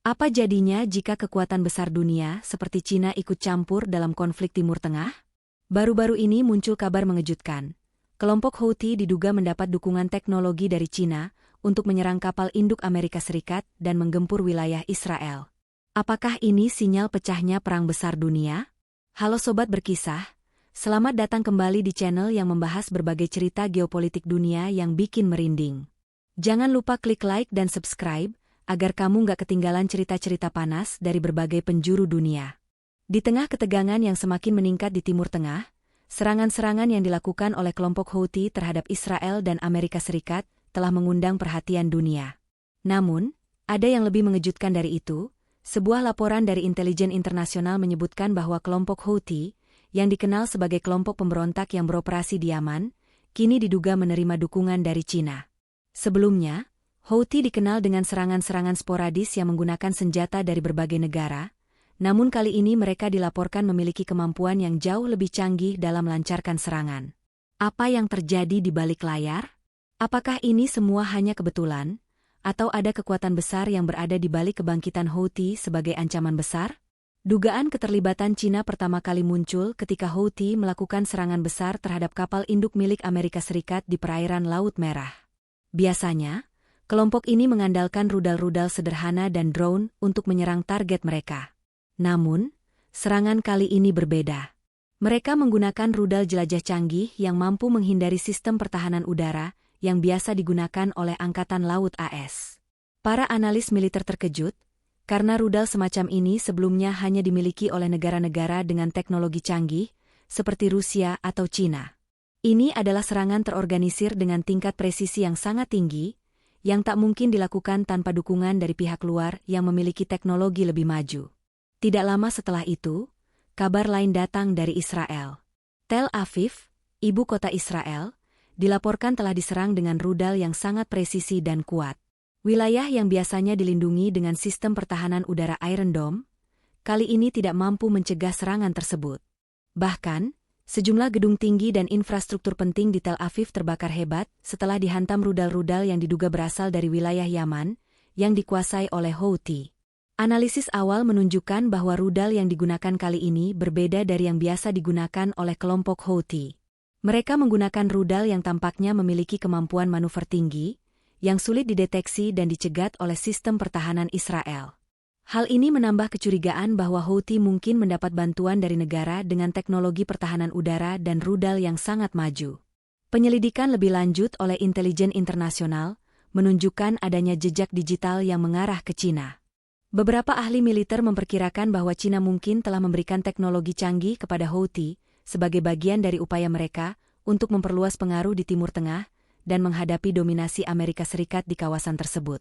Apa jadinya jika kekuatan besar dunia seperti Cina ikut campur dalam konflik Timur Tengah? Baru-baru ini muncul kabar mengejutkan. Kelompok Houthi diduga mendapat dukungan teknologi dari Cina untuk menyerang kapal induk Amerika Serikat dan menggempur wilayah Israel. Apakah ini sinyal pecahnya perang besar dunia? Halo Sobat Berkisah, selamat datang kembali di channel yang membahas berbagai cerita geopolitik dunia yang bikin merinding. Jangan lupa klik like dan subscribe, agar kamu nggak ketinggalan cerita-cerita panas dari berbagai penjuru dunia. Di tengah ketegangan yang semakin meningkat di Timur Tengah, serangan-serangan yang dilakukan oleh kelompok Houthi terhadap Israel dan Amerika Serikat telah mengundang perhatian dunia. Namun, ada yang lebih mengejutkan dari itu. Sebuah laporan dari intelijen internasional menyebutkan bahwa kelompok Houthi, yang dikenal sebagai kelompok pemberontak yang beroperasi di Yaman, kini diduga menerima dukungan dari Cina. Sebelumnya, Houthi dikenal dengan serangan-serangan sporadis yang menggunakan senjata dari berbagai negara, namun kali ini mereka dilaporkan memiliki kemampuan yang jauh lebih canggih dalam melancarkan serangan. Apa yang terjadi di balik layar? Apakah ini semua hanya kebetulan? Atau ada kekuatan besar yang berada di balik kebangkitan Houthi sebagai ancaman besar? Dugaan keterlibatan Cina pertama kali muncul ketika Houthi melakukan serangan besar terhadap kapal induk milik Amerika Serikat di perairan Laut Merah. Biasanya, kelompok ini mengandalkan rudal-rudal sederhana dan drone untuk menyerang target mereka. Namun, serangan kali ini berbeda. Mereka menggunakan rudal jelajah canggih yang mampu menghindari sistem pertahanan udara yang biasa digunakan oleh Angkatan Laut AS. Para analis militer terkejut, karena rudal semacam ini sebelumnya hanya dimiliki oleh negara-negara dengan teknologi canggih, seperti Rusia atau Cina. Ini adalah serangan terorganisir dengan tingkat presisi yang sangat tinggi, yang tak mungkin dilakukan tanpa dukungan dari pihak luar yang memiliki teknologi lebih maju. Tidak lama setelah itu, kabar lain datang dari Israel. Tel Aviv, ibu kota Israel, dilaporkan telah diserang dengan rudal yang sangat presisi dan kuat. Wilayah yang biasanya dilindungi dengan sistem pertahanan udara Iron Dome, kali ini tidak mampu mencegah serangan tersebut. Bahkan, sejumlah gedung tinggi dan infrastruktur penting di Tel Aviv terbakar hebat setelah dihantam rudal-rudal yang diduga berasal dari wilayah Yaman, yang dikuasai oleh Houthi. Analisis awal menunjukkan bahwa rudal yang digunakan kali ini berbeda dari yang biasa digunakan oleh kelompok Houthi. Mereka menggunakan rudal yang tampaknya memiliki kemampuan manuver tinggi, yang sulit dideteksi dan dicegat oleh sistem pertahanan Israel. Hal ini menambah kecurigaan bahwa Houthi mungkin mendapat bantuan dari negara dengan teknologi pertahanan udara dan rudal yang sangat maju. Penyelidikan lebih lanjut oleh intelijen internasional menunjukkan adanya jejak digital yang mengarah ke Cina. Beberapa ahli militer memperkirakan bahwa Cina mungkin telah memberikan teknologi canggih kepada Houthi sebagai bagian dari upaya mereka untuk memperluas pengaruh di Timur Tengah dan menghadapi dominasi Amerika Serikat di kawasan tersebut.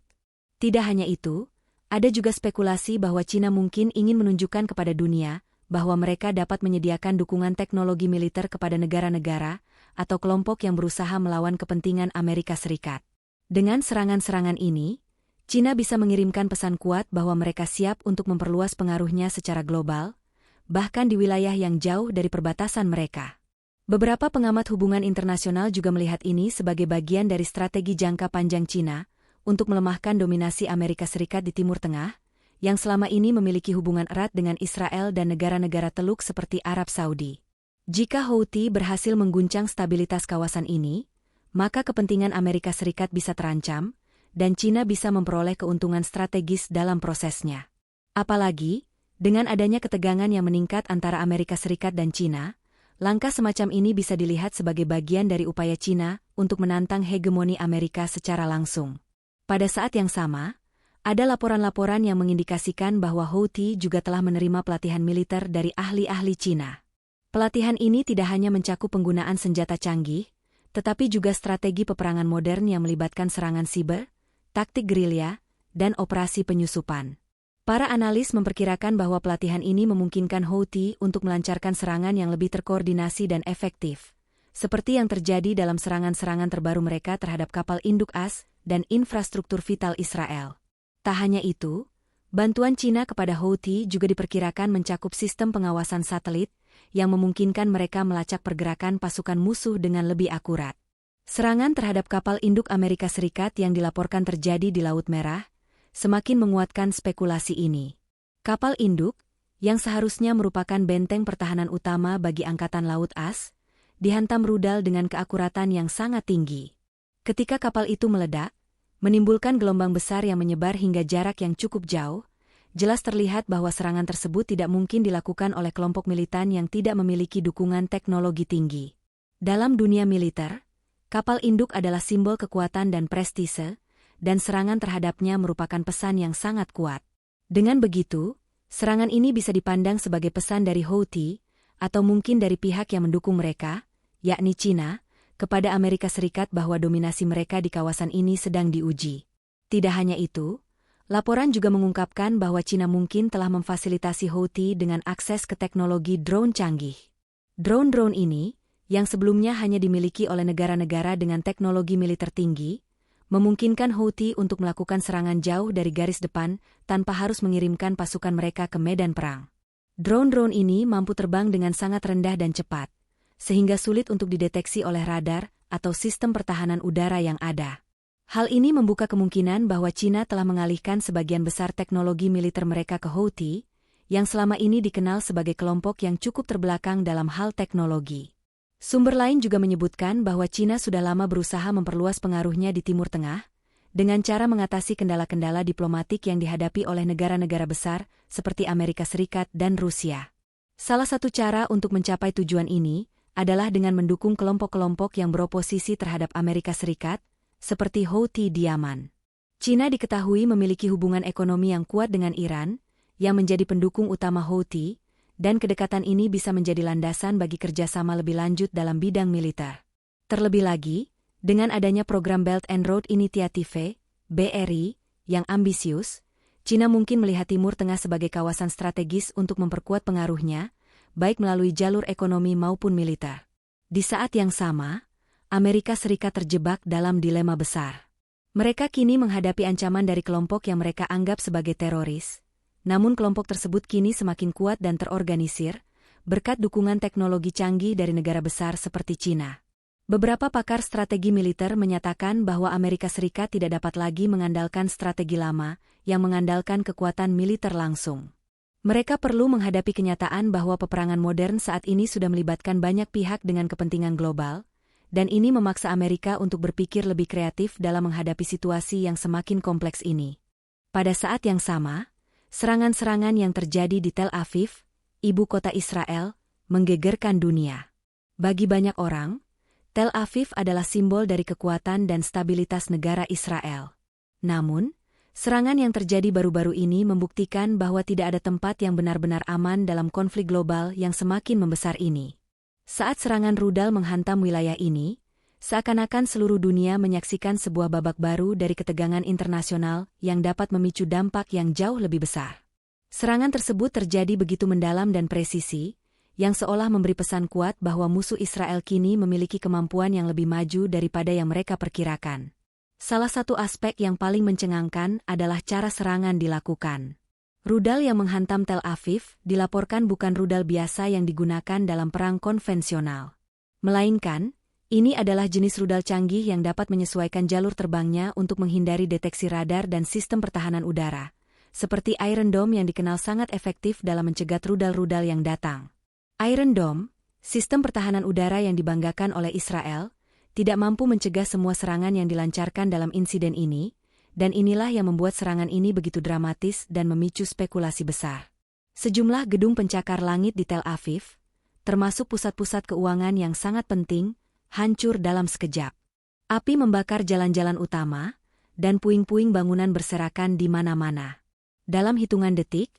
Tidak hanya itu, ada juga spekulasi bahwa Cina mungkin ingin menunjukkan kepada dunia bahwa mereka dapat menyediakan dukungan teknologi militer kepada negara-negara atau kelompok yang berusaha melawan kepentingan Amerika Serikat. Dengan serangan-serangan ini, Cina bisa mengirimkan pesan kuat bahwa mereka siap untuk memperluas pengaruhnya secara global, bahkan di wilayah yang jauh dari perbatasan mereka. Beberapa pengamat hubungan internasional juga melihat ini sebagai bagian dari strategi jangka panjang Cina untuk melemahkan dominasi Amerika Serikat di Timur Tengah, yang selama ini memiliki hubungan erat dengan Israel dan negara-negara Teluk seperti Arab Saudi. Jika Houthi berhasil mengguncang stabilitas kawasan ini, maka kepentingan Amerika Serikat bisa terancam, dan Cina bisa memperoleh keuntungan strategis dalam prosesnya. Apalagi, dengan adanya ketegangan yang meningkat antara Amerika Serikat dan Cina, langkah semacam ini bisa dilihat sebagai bagian dari upaya Cina untuk menantang hegemoni Amerika secara langsung. Pada saat yang sama, ada laporan-laporan yang mengindikasikan bahwa Houthi juga telah menerima pelatihan militer dari ahli-ahli Cina. Pelatihan ini tidak hanya mencakup penggunaan senjata canggih, tetapi juga strategi peperangan modern yang melibatkan serangan siber, taktik gerilya, dan operasi penyusupan. Para analis memperkirakan bahwa pelatihan ini memungkinkan Houthi untuk melancarkan serangan yang lebih terkoordinasi dan efektif, seperti yang terjadi dalam serangan-serangan terbaru mereka terhadap kapal induk AS dan infrastruktur vital Israel. Tak hanya itu, bantuan Cina kepada Houthi juga diperkirakan mencakup sistem pengawasan satelit yang memungkinkan mereka melacak pergerakan pasukan musuh dengan lebih akurat. Serangan terhadap kapal induk Amerika Serikat yang dilaporkan terjadi di Laut Merah, semakin menguatkan spekulasi ini. Kapal induk, yang seharusnya merupakan benteng pertahanan utama bagi Angkatan Laut AS, dihantam rudal dengan keakuratan yang sangat tinggi. Ketika kapal itu meledak, menimbulkan gelombang besar yang menyebar hingga jarak yang cukup jauh, jelas terlihat bahwa serangan tersebut tidak mungkin dilakukan oleh kelompok militan yang tidak memiliki dukungan teknologi tinggi. Dalam dunia militer, kapal induk adalah simbol kekuatan dan prestise, dan serangan terhadapnya merupakan pesan yang sangat kuat. Dengan begitu, serangan ini bisa dipandang sebagai pesan dari Houthi, atau mungkin dari pihak yang mendukung mereka, yakni Cina, kepada Amerika Serikat bahwa dominasi mereka di kawasan ini sedang diuji. Tidak hanya itu, laporan juga mengungkapkan bahwa Cina mungkin telah memfasilitasi Houthi dengan akses ke teknologi drone canggih. Drone-drone ini, yang sebelumnya hanya dimiliki oleh negara-negara dengan teknologi militer tinggi, memungkinkan Houthi untuk melakukan serangan jauh dari garis depan tanpa harus mengirimkan pasukan mereka ke medan perang. Drone-drone ini mampu terbang dengan sangat rendah dan cepat, sehingga sulit untuk dideteksi oleh radar atau sistem pertahanan udara yang ada. Hal ini membuka kemungkinan bahwa Cina telah mengalihkan sebagian besar teknologi militer mereka ke Houthi, yang selama ini dikenal sebagai kelompok yang cukup terbelakang dalam hal teknologi. Sumber lain juga menyebutkan bahwa Cina sudah lama berusaha memperluas pengaruhnya di Timur Tengah, dengan cara mengatasi kendala-kendala diplomatik yang dihadapi oleh negara-negara besar seperti Amerika Serikat dan Rusia. Salah satu cara untuk mencapai tujuan ini adalah dengan mendukung kelompok-kelompok yang beroposisi terhadap Amerika Serikat, seperti Houthi di Yaman. Cina diketahui memiliki hubungan ekonomi yang kuat dengan Iran, yang menjadi pendukung utama Houthi, dan kedekatan ini bisa menjadi landasan bagi kerjasama lebih lanjut dalam bidang militer. Terlebih lagi, dengan adanya program Belt and Road Initiative, BRI, yang ambisius, Cina mungkin melihat Timur Tengah sebagai kawasan strategis untuk memperkuat pengaruhnya, baik melalui jalur ekonomi maupun militer. Di saat yang sama, Amerika Serikat terjebak dalam dilema besar. Mereka kini menghadapi ancaman dari kelompok yang mereka anggap sebagai teroris. Namun kelompok tersebut kini semakin kuat dan terorganisir, berkat dukungan teknologi canggih dari negara besar seperti Cina. Beberapa pakar strategi militer menyatakan bahwa Amerika Serikat tidak dapat lagi mengandalkan strategi lama, yang mengandalkan kekuatan militer langsung. Mereka perlu menghadapi kenyataan bahwa peperangan modern saat ini sudah melibatkan banyak pihak dengan kepentingan global, dan ini memaksa Amerika untuk berpikir lebih kreatif dalam menghadapi situasi yang semakin kompleks ini. Pada saat yang sama, serangan-serangan yang terjadi di Tel Aviv, ibu kota Israel, menggegerkan dunia. Bagi banyak orang, Tel Aviv adalah simbol dari kekuatan dan stabilitas negara Israel. Namun, serangan yang terjadi baru-baru ini membuktikan bahwa tidak ada tempat yang benar-benar aman dalam konflik global yang semakin membesar ini. Saat serangan rudal menghantam wilayah ini, seakan-akan seluruh dunia menyaksikan sebuah babak baru dari ketegangan internasional yang dapat memicu dampak yang jauh lebih besar. Serangan tersebut terjadi begitu mendalam dan presisi, yang seolah memberi pesan kuat bahwa musuh Israel kini memiliki kemampuan yang lebih maju daripada yang mereka perkirakan. Salah satu aspek yang paling mencengangkan adalah cara serangan dilakukan. Rudal yang menghantam Tel Aviv dilaporkan bukan rudal biasa yang digunakan dalam perang konvensional. Melainkan, ini adalah jenis rudal canggih yang dapat menyesuaikan jalur terbangnya untuk menghindari deteksi radar dan sistem pertahanan udara, seperti Iron Dome yang dikenal sangat efektif dalam mencegat rudal-rudal yang datang. Iron Dome, sistem pertahanan udara yang dibanggakan oleh Israel, tidak mampu mencegah semua serangan yang dilancarkan dalam insiden ini, dan inilah yang membuat serangan ini begitu dramatis dan memicu spekulasi besar. Sejumlah gedung pencakar langit di Tel Aviv, termasuk pusat-pusat keuangan yang sangat penting, hancur dalam sekejap. Api membakar jalan-jalan utama, dan puing-puing bangunan berserakan di mana-mana. Dalam hitungan detik,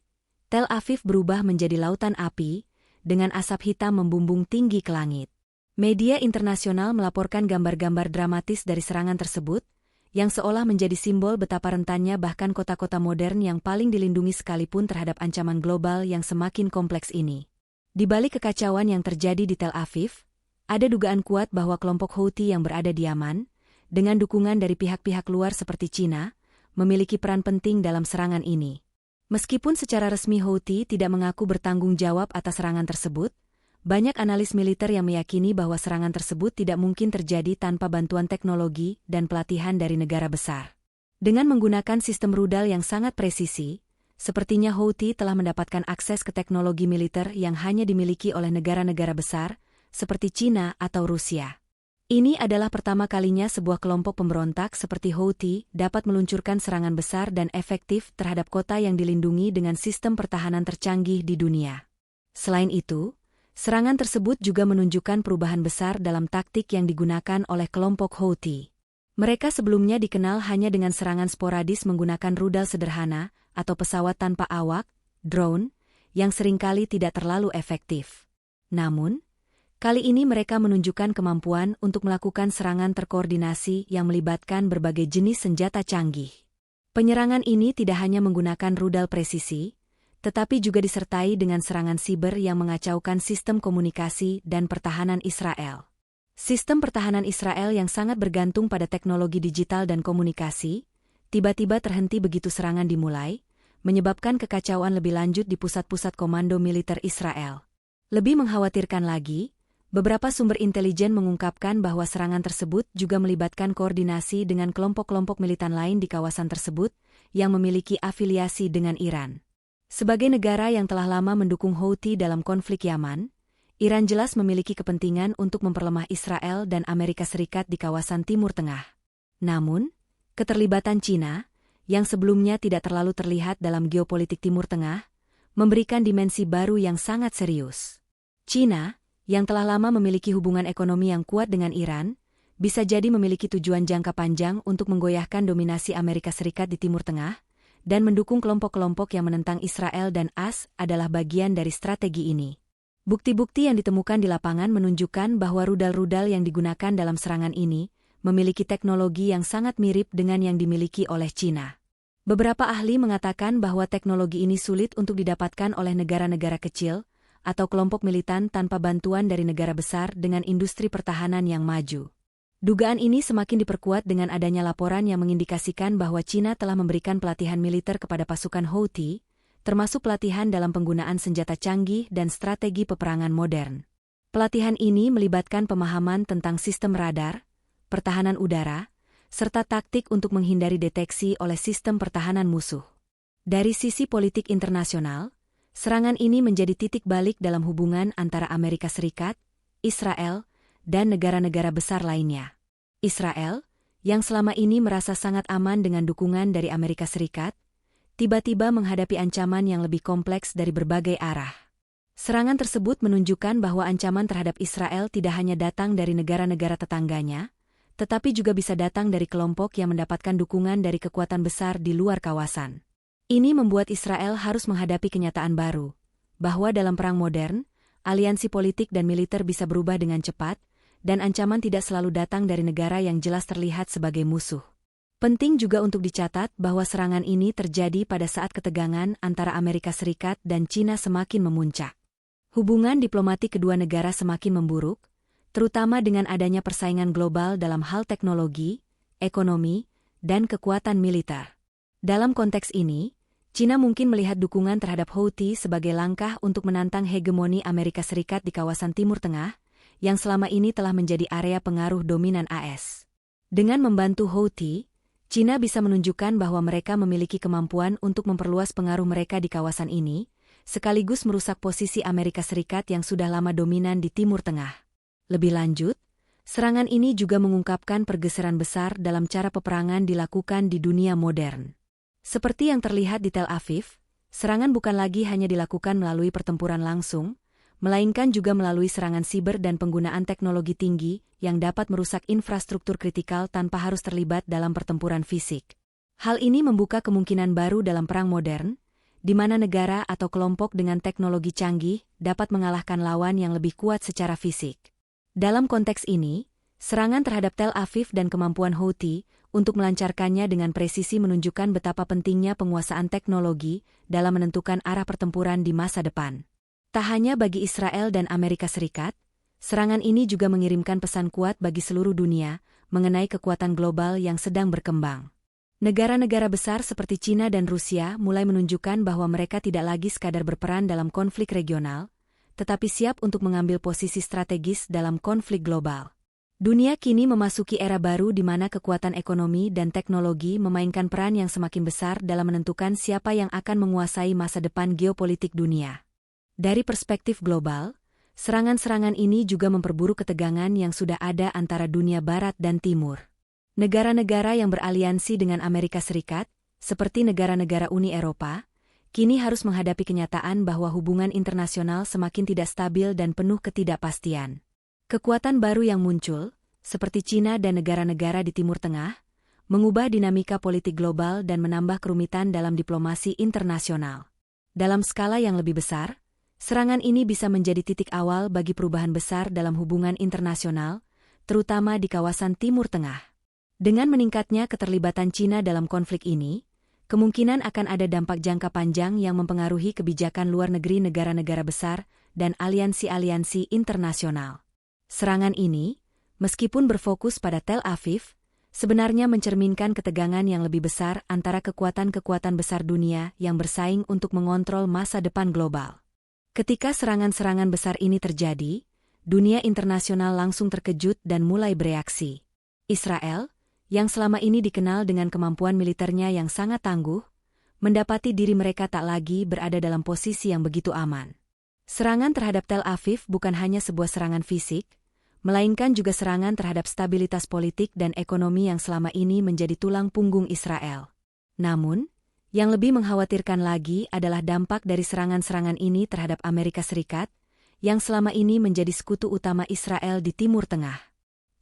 Tel Aviv berubah menjadi lautan api, dengan asap hitam membumbung tinggi ke langit. Media internasional melaporkan gambar-gambar dramatis dari serangan tersebut, yang seolah menjadi simbol betapa rentannya bahkan kota-kota modern yang paling dilindungi sekalipun terhadap ancaman global yang semakin kompleks ini. Di balik kekacauan yang terjadi di Tel Aviv, ada dugaan kuat bahwa kelompok Houthi yang berada di Yaman, dengan dukungan dari pihak-pihak luar seperti Cina, memiliki peran penting dalam serangan ini. Meskipun secara resmi Houthi tidak mengaku bertanggung jawab atas serangan tersebut, banyak analis militer yang meyakini bahwa serangan tersebut tidak mungkin terjadi tanpa bantuan teknologi dan pelatihan dari negara besar. Dengan menggunakan sistem rudal yang sangat presisi, sepertinya Houthi telah mendapatkan akses ke teknologi militer yang hanya dimiliki oleh negara-negara besar, seperti China atau Rusia. Ini adalah pertama kalinya sebuah kelompok pemberontak seperti Houthi dapat meluncurkan serangan besar dan efektif terhadap kota yang dilindungi dengan sistem pertahanan tercanggih di dunia. Selain itu, serangan tersebut juga menunjukkan perubahan besar dalam taktik yang digunakan oleh kelompok Houthi. Mereka sebelumnya dikenal hanya dengan serangan sporadis menggunakan rudal sederhana atau pesawat tanpa awak, drone, yang seringkali tidak terlalu efektif. Namun, kali ini mereka menunjukkan kemampuan untuk melakukan serangan terkoordinasi yang melibatkan berbagai jenis senjata canggih. Penyerangan ini tidak hanya menggunakan rudal presisi, tetapi juga disertai dengan serangan siber yang mengacaukan sistem komunikasi dan pertahanan Israel. Sistem pertahanan Israel yang sangat bergantung pada teknologi digital dan komunikasi, tiba-tiba terhenti begitu serangan dimulai, menyebabkan kekacauan lebih lanjut di pusat-pusat komando militer Israel. Lebih mengkhawatirkan lagi, beberapa sumber intelijen mengungkapkan bahwa serangan tersebut juga melibatkan koordinasi dengan kelompok-kelompok militan lain di kawasan tersebut yang memiliki afiliasi dengan Iran. Sebagai negara yang telah lama mendukung Houthi dalam konflik Yaman, Iran jelas memiliki kepentingan untuk memperlemah Israel dan Amerika Serikat di kawasan Timur Tengah. Namun, keterlibatan China, yang sebelumnya tidak terlalu terlihat dalam geopolitik Timur Tengah, memberikan dimensi baru yang sangat serius. China, yang telah lama memiliki hubungan ekonomi yang kuat dengan Iran, bisa jadi memiliki tujuan jangka panjang untuk menggoyahkan dominasi Amerika Serikat di Timur Tengah, dan mendukung kelompok-kelompok yang menentang Israel dan AS adalah bagian dari strategi ini. Bukti-bukti yang ditemukan di lapangan menunjukkan bahwa rudal-rudal yang digunakan dalam serangan ini memiliki teknologi yang sangat mirip dengan yang dimiliki oleh China. Beberapa ahli mengatakan bahwa teknologi ini sulit untuk didapatkan oleh negara-negara kecil, atau kelompok militan tanpa bantuan dari negara besar dengan industri pertahanan yang maju. Dugaan ini semakin diperkuat dengan adanya laporan yang mengindikasikan bahwa China telah memberikan pelatihan militer kepada pasukan Houthi, termasuk pelatihan dalam penggunaan senjata canggih dan strategi peperangan modern. Pelatihan ini melibatkan pemahaman tentang sistem radar, pertahanan udara, serta taktik untuk menghindari deteksi oleh sistem pertahanan musuh. Dari sisi politik internasional, serangan ini menjadi titik balik dalam hubungan antara Amerika Serikat, Israel, dan negara-negara besar lainnya. Israel, yang selama ini merasa sangat aman dengan dukungan dari Amerika Serikat, tiba-tiba menghadapi ancaman yang lebih kompleks dari berbagai arah. Serangan tersebut menunjukkan bahwa ancaman terhadap Israel tidak hanya datang dari negara-negara tetangganya, tetapi juga bisa datang dari kelompok yang mendapatkan dukungan dari kekuatan besar di luar kawasan. Ini membuat Israel harus menghadapi kenyataan baru, bahwa dalam perang modern, aliansi politik dan militer bisa berubah dengan cepat, dan ancaman tidak selalu datang dari negara yang jelas terlihat sebagai musuh. Penting juga untuk dicatat bahwa serangan ini terjadi pada saat ketegangan antara Amerika Serikat dan China semakin memuncak. Hubungan diplomatik kedua negara semakin memburuk, terutama dengan adanya persaingan global dalam hal teknologi, ekonomi, dan kekuatan militer. Dalam konteks ini, China mungkin melihat dukungan terhadap Houthi sebagai langkah untuk menantang hegemoni Amerika Serikat di kawasan Timur Tengah, yang selama ini telah menjadi area pengaruh dominan AS. Dengan membantu Houthi, China bisa menunjukkan bahwa mereka memiliki kemampuan untuk memperluas pengaruh mereka di kawasan ini, sekaligus merusak posisi Amerika Serikat yang sudah lama dominan di Timur Tengah. Lebih lanjut, serangan ini juga mengungkapkan pergeseran besar dalam cara peperangan dilakukan di dunia modern. Seperti yang terlihat di Tel Aviv, serangan bukan lagi hanya dilakukan melalui pertempuran langsung, melainkan juga melalui serangan siber dan penggunaan teknologi tinggi yang dapat merusak infrastruktur kritikal tanpa harus terlibat dalam pertempuran fisik. Hal ini membuka kemungkinan baru dalam perang modern, di mana negara atau kelompok dengan teknologi canggih dapat mengalahkan lawan yang lebih kuat secara fisik. Dalam konteks ini, serangan terhadap Tel Aviv dan kemampuan Houthi untuk melancarkannya dengan presisi menunjukkan betapa pentingnya penguasaan teknologi dalam menentukan arah pertempuran di masa depan. Tak hanya bagi Israel dan Amerika Serikat, serangan ini juga mengirimkan pesan kuat bagi seluruh dunia mengenai kekuatan global yang sedang berkembang. Negara-negara besar seperti China dan Rusia mulai menunjukkan bahwa mereka tidak lagi sekadar berperan dalam konflik regional, tetapi siap untuk mengambil posisi strategis dalam konflik global. Dunia kini memasuki era baru di mana kekuatan ekonomi dan teknologi memainkan peran yang semakin besar dalam menentukan siapa yang akan menguasai masa depan geopolitik dunia. Dari perspektif global, serangan-serangan ini juga memperburuk ketegangan yang sudah ada antara dunia barat dan timur. Negara-negara yang beraliansi dengan Amerika Serikat, seperti negara-negara Uni Eropa, kini harus menghadapi kenyataan bahwa hubungan internasional semakin tidak stabil dan penuh ketidakpastian. Kekuatan baru yang muncul, seperti Cina dan negara-negara di Timur Tengah, mengubah dinamika politik global dan menambah kerumitan dalam diplomasi internasional. Dalam skala yang lebih besar, serangan ini bisa menjadi titik awal bagi perubahan besar dalam hubungan internasional, terutama di kawasan Timur Tengah. Dengan meningkatnya keterlibatan Cina dalam konflik ini, kemungkinan akan ada dampak jangka panjang yang mempengaruhi kebijakan luar negeri negara-negara besar dan aliansi-aliansi internasional. Serangan ini, meskipun berfokus pada Tel Aviv, sebenarnya mencerminkan ketegangan yang lebih besar antara kekuatan-kekuatan besar dunia yang bersaing untuk mengontrol masa depan global. Ketika serangan-serangan besar ini terjadi, dunia internasional langsung terkejut dan mulai bereaksi. Israel, yang selama ini dikenal dengan kemampuan militernya yang sangat tangguh, mendapati diri mereka tak lagi berada dalam posisi yang begitu aman. Serangan terhadap Tel Aviv bukan hanya sebuah serangan fisik, melainkan juga serangan terhadap stabilitas politik dan ekonomi yang selama ini menjadi tulang punggung Israel. Namun, yang lebih mengkhawatirkan lagi adalah dampak dari serangan-serangan ini terhadap Amerika Serikat, yang selama ini menjadi sekutu utama Israel di Timur Tengah.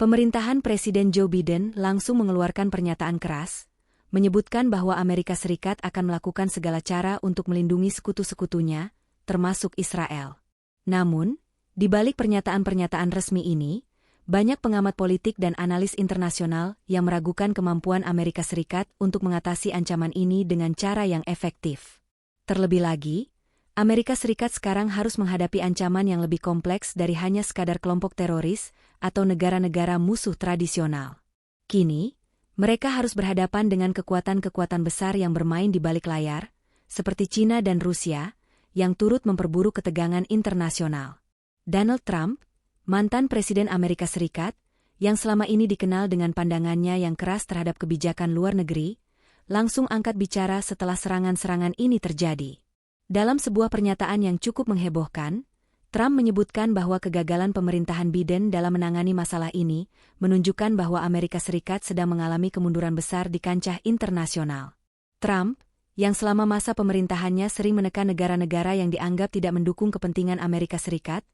Pemerintahan Presiden Joe Biden langsung mengeluarkan pernyataan keras, menyebutkan bahwa Amerika Serikat akan melakukan segala cara untuk melindungi sekutu-sekutunya, termasuk Israel. Namun, di balik pernyataan-pernyataan resmi ini, banyak pengamat politik dan analis internasional yang meragukan kemampuan Amerika Serikat untuk mengatasi ancaman ini dengan cara yang efektif. Terlebih lagi, Amerika Serikat sekarang harus menghadapi ancaman yang lebih kompleks dari hanya sekadar kelompok teroris atau negara-negara musuh tradisional. Kini, mereka harus berhadapan dengan kekuatan-kekuatan besar yang bermain di balik layar, seperti Cina dan Rusia, yang turut memperburuk ketegangan internasional. Donald Trump, mantan Presiden Amerika Serikat, yang selama ini dikenal dengan pandangannya yang keras terhadap kebijakan luar negeri, langsung angkat bicara setelah serangan-serangan ini terjadi. Dalam sebuah pernyataan yang cukup menghebohkan, Trump menyebutkan bahwa kegagalan pemerintahan Biden dalam menangani masalah ini menunjukkan bahwa Amerika Serikat sedang mengalami kemunduran besar di kancah internasional. Trump, yang selama masa pemerintahannya sering menekan negara-negara yang dianggap tidak mendukung kepentingan Amerika Serikat,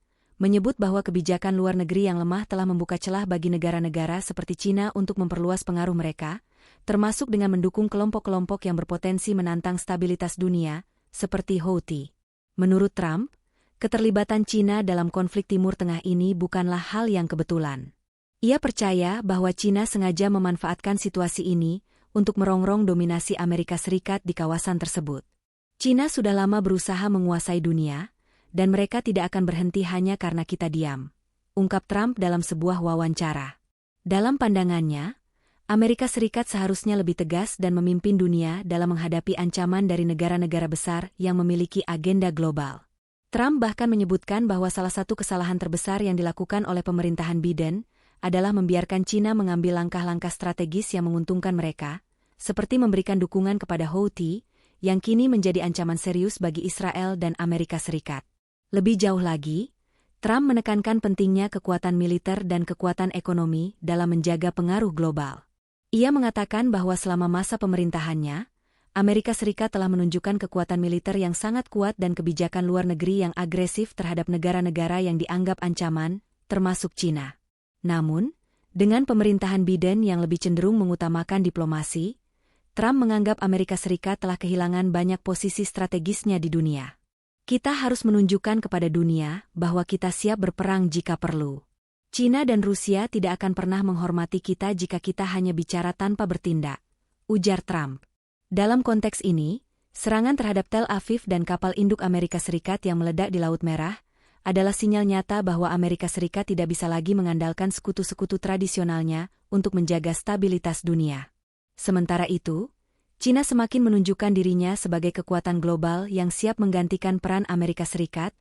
menyebut bahwa kebijakan luar negeri yang lemah telah membuka celah bagi negara-negara seperti Cina untuk memperluas pengaruh mereka, termasuk dengan mendukung kelompok-kelompok yang berpotensi menantang stabilitas dunia, seperti Houthi. Menurut Trump, keterlibatan Cina dalam konflik Timur Tengah ini bukanlah hal yang kebetulan. Ia percaya bahwa Cina sengaja memanfaatkan situasi ini untuk merongrong dominasi Amerika Serikat di kawasan tersebut. Cina sudah lama berusaha menguasai dunia, dan mereka tidak akan berhenti hanya karena kita diam, ungkap Trump dalam sebuah wawancara. Dalam pandangannya, Amerika Serikat seharusnya lebih tegas dan memimpin dunia dalam menghadapi ancaman dari negara-negara besar yang memiliki agenda global. Trump bahkan menyebutkan bahwa salah satu kesalahan terbesar yang dilakukan oleh pemerintahan Biden adalah membiarkan Cina mengambil langkah-langkah strategis yang menguntungkan mereka, seperti memberikan dukungan kepada Houthi, yang kini menjadi ancaman serius bagi Israel dan Amerika Serikat. Lebih jauh lagi, Trump menekankan pentingnya kekuatan militer dan kekuatan ekonomi dalam menjaga pengaruh global. Ia mengatakan bahwa selama masa pemerintahannya, Amerika Serikat telah menunjukkan kekuatan militer yang sangat kuat dan kebijakan luar negeri yang agresif terhadap negara-negara yang dianggap ancaman, termasuk Cina. Namun, dengan pemerintahan Biden yang lebih cenderung mengutamakan diplomasi, Trump menganggap Amerika Serikat telah kehilangan banyak posisi strategisnya di dunia. Kita harus menunjukkan kepada dunia bahwa kita siap berperang jika perlu. Cina dan Rusia tidak akan pernah menghormati kita jika kita hanya bicara tanpa bertindak, ujar Trump. Dalam konteks ini, serangan terhadap Tel Aviv dan kapal induk Amerika Serikat yang meledak di Laut Merah adalah sinyal nyata bahwa Amerika Serikat tidak bisa lagi mengandalkan sekutu-sekutu tradisionalnya untuk menjaga stabilitas dunia. Sementara itu, Cina semakin menunjukkan dirinya sebagai kekuatan global yang siap menggantikan peran Amerika Serikat,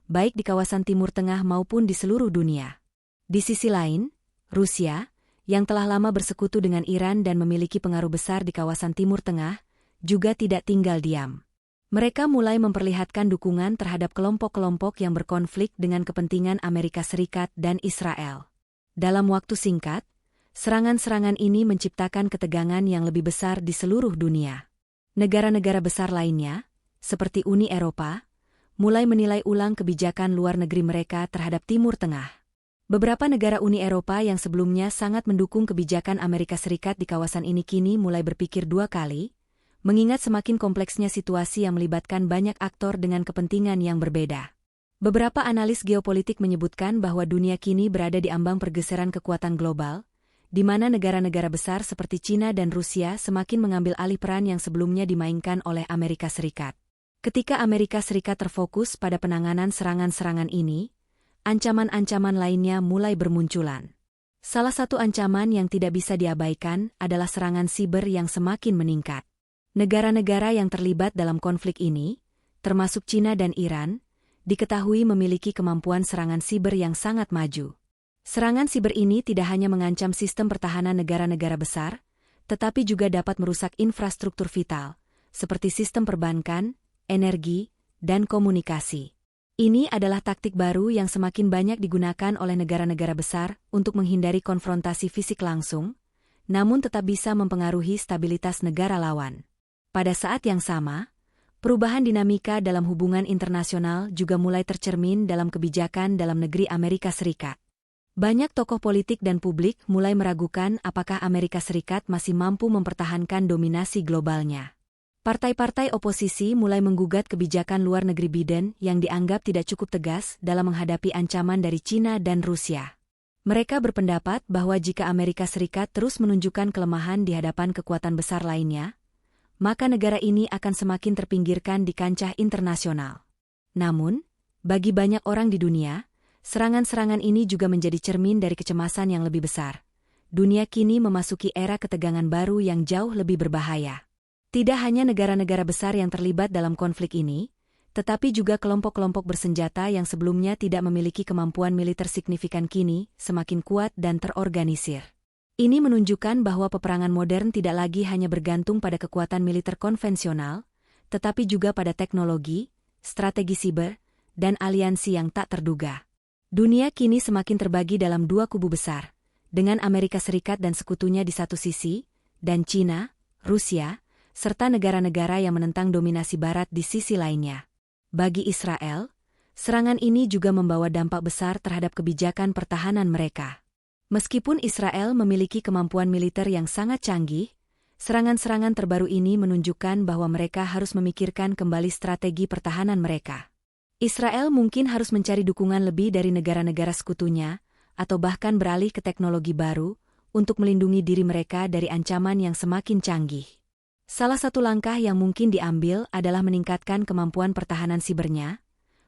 baik di kawasan Timur Tengah maupun di seluruh dunia. Di sisi lain, Rusia, yang telah lama bersekutu dengan Iran dan memiliki pengaruh besar di kawasan Timur Tengah, juga tidak tinggal diam. Mereka mulai memperlihatkan dukungan terhadap kelompok-kelompok yang berkonflik dengan kepentingan Amerika Serikat dan Israel. Dalam waktu singkat, serangan-serangan ini menciptakan ketegangan yang lebih besar di seluruh dunia. Negara-negara besar lainnya, seperti Uni Eropa, mulai menilai ulang kebijakan luar negeri mereka terhadap Timur Tengah. Beberapa negara Uni Eropa yang sebelumnya sangat mendukung kebijakan Amerika Serikat di kawasan ini kini mulai berpikir dua kali, mengingat semakin kompleksnya situasi yang melibatkan banyak aktor dengan kepentingan yang berbeda. Beberapa analis geopolitik menyebutkan bahwa dunia kini berada di ambang pergeseran kekuatan global, di mana negara-negara besar seperti China dan Rusia semakin mengambil alih peran yang sebelumnya dimainkan oleh Amerika Serikat. Ketika Amerika Serikat terfokus pada penanganan serangan-serangan ini, ancaman-ancaman lainnya mulai bermunculan. Salah satu ancaman yang tidak bisa diabaikan adalah serangan siber yang semakin meningkat. Negara-negara yang terlibat dalam konflik ini, termasuk China dan Iran, diketahui memiliki kemampuan serangan siber yang sangat maju. Serangan siber ini tidak hanya mengancam sistem pertahanan negara-negara besar, tetapi juga dapat merusak infrastruktur vital, seperti sistem perbankan, energi, dan komunikasi. Ini adalah taktik baru yang semakin banyak digunakan oleh negara-negara besar untuk menghindari konfrontasi fisik langsung, namun tetap bisa mempengaruhi stabilitas negara lawan. Pada saat yang sama, perubahan dinamika dalam hubungan internasional juga mulai tercermin dalam kebijakan dalam negeri Amerika Serikat. Banyak tokoh politik dan publik mulai meragukan apakah Amerika Serikat masih mampu mempertahankan dominasi globalnya. Partai-partai oposisi mulai menggugat kebijakan luar negeri Biden yang dianggap tidak cukup tegas dalam menghadapi ancaman dari China dan Rusia. Mereka berpendapat bahwa jika Amerika Serikat terus menunjukkan kelemahan di hadapan kekuatan besar lainnya, maka negara ini akan semakin terpinggirkan di kancah internasional. Namun, bagi banyak orang di dunia, serangan-serangan ini juga menjadi cermin dari kecemasan yang lebih besar. Dunia kini memasuki era ketegangan baru yang jauh lebih berbahaya. Tidak hanya negara-negara besar yang terlibat dalam konflik ini, tetapi juga kelompok-kelompok bersenjata yang sebelumnya tidak memiliki kemampuan militer signifikan kini semakin kuat dan terorganisir. Ini menunjukkan bahwa peperangan modern tidak lagi hanya bergantung pada kekuatan militer konvensional, tetapi juga pada teknologi, strategi siber, dan aliansi yang tak terduga. Dunia kini semakin terbagi dalam dua kubu besar, dengan Amerika Serikat dan sekutunya di satu sisi, dan China, Rusia, serta negara-negara yang menentang dominasi Barat di sisi lainnya. Bagi Israel, serangan ini juga membawa dampak besar terhadap kebijakan pertahanan mereka. Meskipun Israel memiliki kemampuan militer yang sangat canggih, serangan-serangan terbaru ini menunjukkan bahwa mereka harus memikirkan kembali strategi pertahanan mereka. Israel mungkin harus mencari dukungan lebih dari negara-negara sekutunya, atau bahkan beralih ke teknologi baru, untuk melindungi diri mereka dari ancaman yang semakin canggih. Salah satu langkah yang mungkin diambil adalah meningkatkan kemampuan pertahanan sibernya,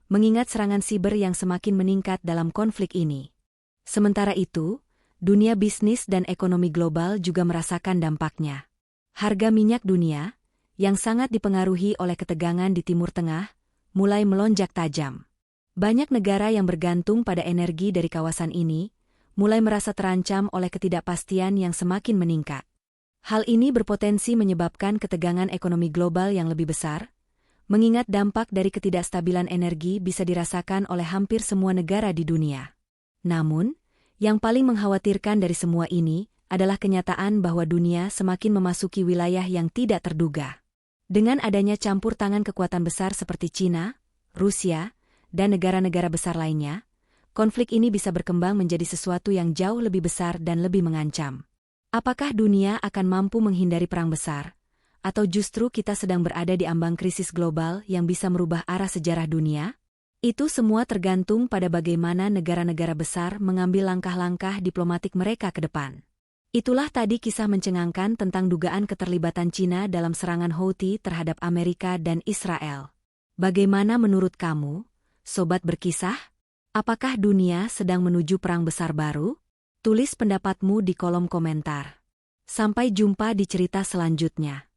mengingat serangan siber yang semakin meningkat dalam konflik ini. Sementara itu, dunia bisnis dan ekonomi global juga merasakan dampaknya. Harga minyak dunia, yang sangat dipengaruhi oleh ketegangan di Timur Tengah, mulai melonjak tajam. Banyak negara yang bergantung pada energi dari kawasan ini, mulai merasa terancam oleh ketidakpastian yang semakin meningkat. Hal ini berpotensi menyebabkan ketegangan ekonomi global yang lebih besar, mengingat dampak dari ketidakstabilan energi bisa dirasakan oleh hampir semua negara di dunia. Namun, yang paling mengkhawatirkan dari semua ini adalah kenyataan bahwa dunia semakin memasuki wilayah yang tidak terduga. Dengan adanya campur tangan kekuatan besar seperti China, Rusia, dan negara-negara besar lainnya, konflik ini bisa berkembang menjadi sesuatu yang jauh lebih besar dan lebih mengancam. Apakah dunia akan mampu menghindari perang besar, atau justru kita sedang berada di ambang krisis global yang bisa merubah arah sejarah dunia? Itu semua tergantung pada bagaimana negara-negara besar mengambil langkah-langkah diplomatik mereka ke depan. Itulah tadi kisah mencengangkan tentang dugaan keterlibatan China dalam serangan Houthi terhadap Amerika dan Israel. Bagaimana menurut kamu, Sobat Berkisah? Apakah dunia sedang menuju perang besar baru? Tulis pendapatmu di kolom komentar. Sampai jumpa di cerita selanjutnya.